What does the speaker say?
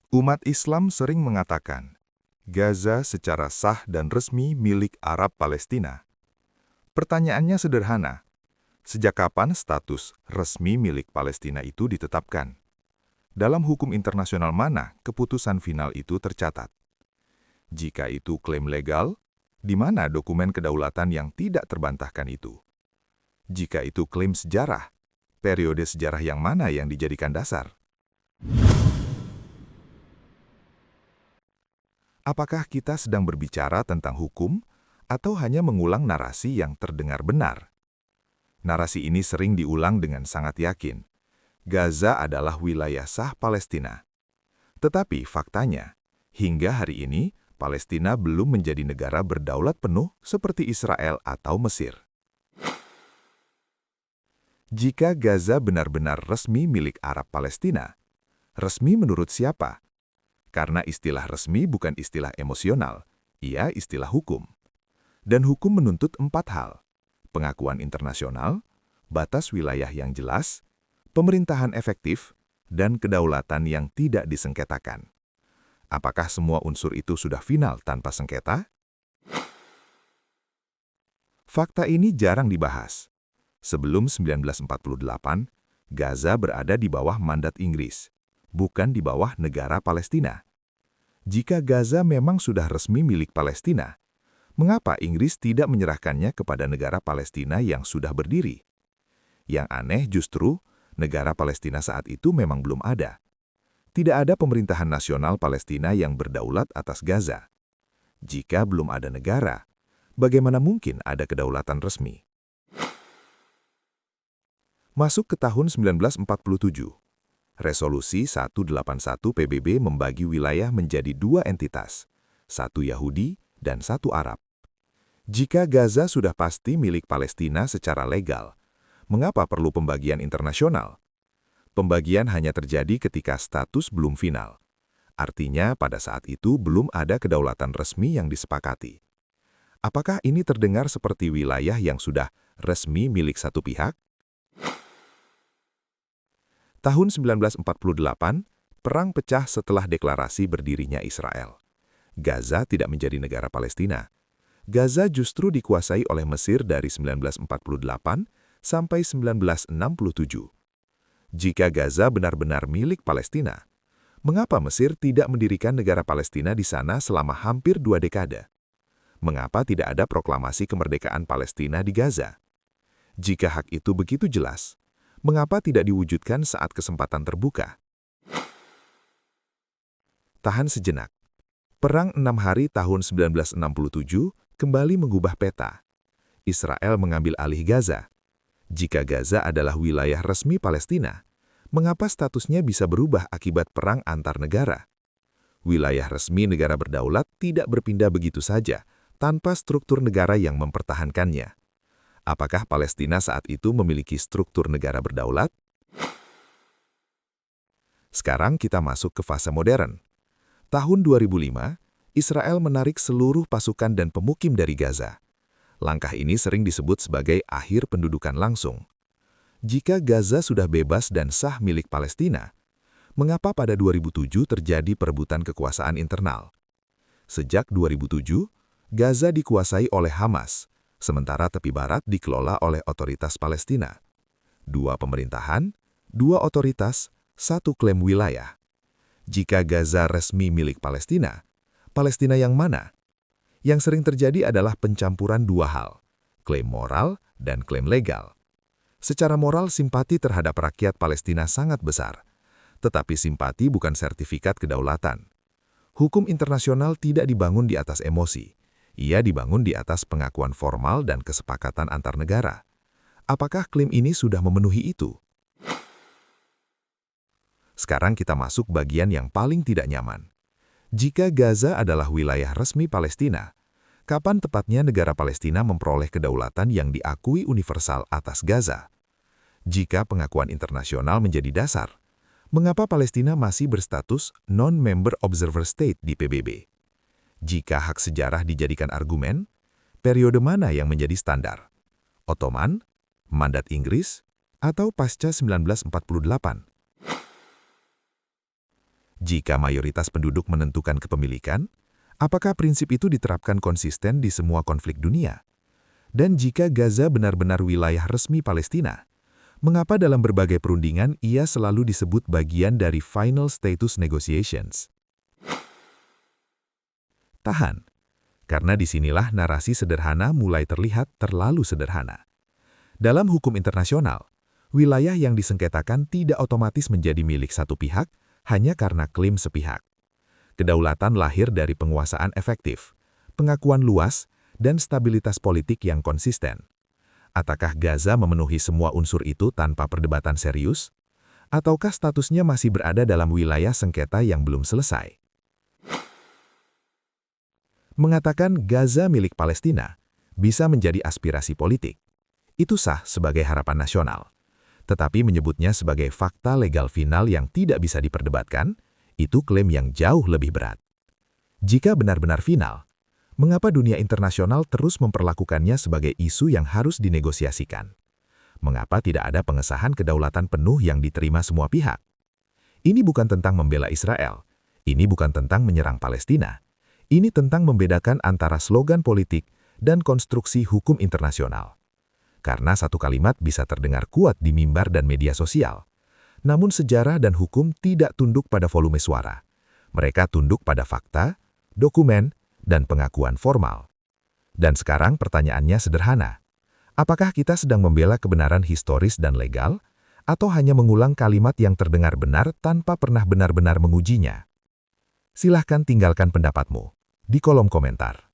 Umat Islam sering mengatakan, Gaza secara sah dan resmi milik Arab Palestina. Pertanyaannya sederhana, sejak kapan status resmi milik Palestina itu ditetapkan? Dalam hukum internasional mana keputusan final itu tercatat? Jika itu klaim legal, di mana dokumen kedaulatan yang tidak terbantahkan itu? Jika itu klaim sejarah, periode sejarah yang mana yang dijadikan dasar? Apakah kita sedang berbicara tentang hukum atau hanya mengulang narasi yang terdengar benar? Narasi ini sering diulang dengan sangat yakin. Gaza adalah wilayah sah Palestina. Tetapi faktanya, hingga hari ini, Palestina belum menjadi negara berdaulat penuh seperti Israel atau Mesir. Jika Gaza benar-benar resmi milik Arab Palestina, resmi menurut siapa? Karena istilah resmi bukan istilah emosional, ia istilah hukum. Dan hukum menuntut 4 hal: pengakuan internasional, batas wilayah yang jelas, pemerintahan efektif, dan kedaulatan yang tidak disengketakan. Apakah semua unsur itu sudah final tanpa sengketa? Fakta ini jarang dibahas. Sebelum 1948, Gaza berada di bawah mandat Inggris, bukan di bawah negara Palestina. Jika Gaza memang sudah resmi milik Palestina, mengapa Inggris tidak menyerahkannya kepada negara Palestina yang sudah berdiri? Yang aneh justru, negara Palestina saat itu memang belum ada. Tidak ada pemerintahan nasional Palestina yang berdaulat atas Gaza. Jika belum ada negara, bagaimana mungkin ada kedaulatan resmi? Masuk ke tahun 1947. Resolusi 181 PBB membagi wilayah menjadi 2 entitas, satu Yahudi dan satu Arab. Jika Gaza sudah pasti milik Palestina secara legal, mengapa perlu pembagian internasional? Pembagian hanya terjadi ketika status belum final. Artinya pada saat itu belum ada kedaulatan resmi yang disepakati. Apakah ini terdengar seperti wilayah yang sudah resmi milik satu pihak? Tahun 1948, perang pecah setelah deklarasi berdirinya Israel. Gaza tidak menjadi negara Palestina. Gaza justru dikuasai oleh Mesir dari 1948 sampai 1967. Jika Gaza benar-benar milik Palestina, mengapa Mesir tidak mendirikan negara Palestina di sana selama hampir 2 dekade? Mengapa tidak ada proklamasi kemerdekaan Palestina di Gaza? Jika hak itu begitu jelas, mengapa tidak diwujudkan saat kesempatan terbuka? Tahan sejenak. Perang 6 hari tahun 1967 kembali mengubah peta. Israel mengambil alih Gaza. Jika Gaza adalah wilayah resmi Palestina, mengapa statusnya bisa berubah akibat perang antar negara? Wilayah resmi negara berdaulat tidak berpindah begitu saja, tanpa struktur negara yang mempertahankannya. Apakah Palestina saat itu memiliki struktur negara berdaulat? Sekarang kita masuk ke fase modern. Tahun 2005, Israel menarik seluruh pasukan dan pemukim dari Gaza. Langkah ini sering disebut sebagai akhir pendudukan langsung. Jika Gaza sudah bebas dan sah milik Palestina, mengapa pada 2007 terjadi perebutan kekuasaan internal? Sejak 2007, Gaza dikuasai oleh Hamas, sementara tepi barat dikelola oleh otoritas Palestina. 2 pemerintahan, 2 otoritas, 1 klaim wilayah. Jika Gaza resmi milik Palestina, Palestina yang mana? Yang sering terjadi adalah pencampuran 2 hal, klaim moral dan klaim legal. Secara moral, simpati terhadap rakyat Palestina sangat besar, tetapi simpati bukan sertifikat kedaulatan. Hukum internasional tidak dibangun di atas emosi. Ia dibangun di atas pengakuan formal dan kesepakatan antar negara. Apakah klaim ini sudah memenuhi itu? Sekarang kita masuk bagian yang paling tidak nyaman. Jika Gaza adalah wilayah resmi Palestina, kapan tepatnya negara Palestina memperoleh kedaulatan yang diakui universal atas Gaza? Jika pengakuan internasional menjadi dasar, mengapa Palestina masih berstatus non-member observer state di PBB? Jika hak sejarah dijadikan argumen, periode mana yang menjadi standar? Ottoman, mandat Inggris, atau pasca 1948? Jika mayoritas penduduk menentukan kepemilikan, apakah prinsip itu diterapkan konsisten di semua konflik dunia? Dan jika Gaza benar-benar wilayah resmi Palestina, mengapa dalam berbagai perundingan ia selalu disebut bagian dari Final Status Negotiations? Tahan, karena disinilah narasi sederhana mulai terlihat terlalu sederhana. Dalam hukum internasional, wilayah yang disengketakan tidak otomatis menjadi milik satu pihak hanya karena klaim sepihak. Kedaulatan lahir dari penguasaan efektif, pengakuan luas, dan stabilitas politik yang konsisten. Apakah Gaza memenuhi semua unsur itu tanpa perdebatan serius? Ataukah statusnya masih berada dalam wilayah sengketa yang belum selesai? Mengatakan Gaza milik Palestina bisa menjadi aspirasi politik. Itu sah sebagai harapan nasional. Tetapi menyebutnya sebagai fakta legal final yang tidak bisa diperdebatkan, itu klaim yang jauh lebih berat. Jika benar-benar final, mengapa dunia internasional terus memperlakukannya sebagai isu yang harus dinegosiasikan? Mengapa tidak ada pengesahan kedaulatan penuh yang diterima semua pihak? Ini bukan tentang membela Israel, ini bukan tentang menyerang Palestina, ini tentang membedakan antara slogan politik dan konstruksi hukum internasional. Karena satu kalimat bisa terdengar kuat di mimbar dan media sosial, namun sejarah dan hukum tidak tunduk pada volume suara. Mereka tunduk pada fakta, dokumen, dan pengakuan formal. Dan sekarang pertanyaannya sederhana. Apakah kita sedang membela kebenaran historis dan legal, atau hanya mengulang kalimat yang terdengar benar tanpa pernah benar-benar mengujinya? Silahkan tinggalkan pendapatmu di kolom komentar.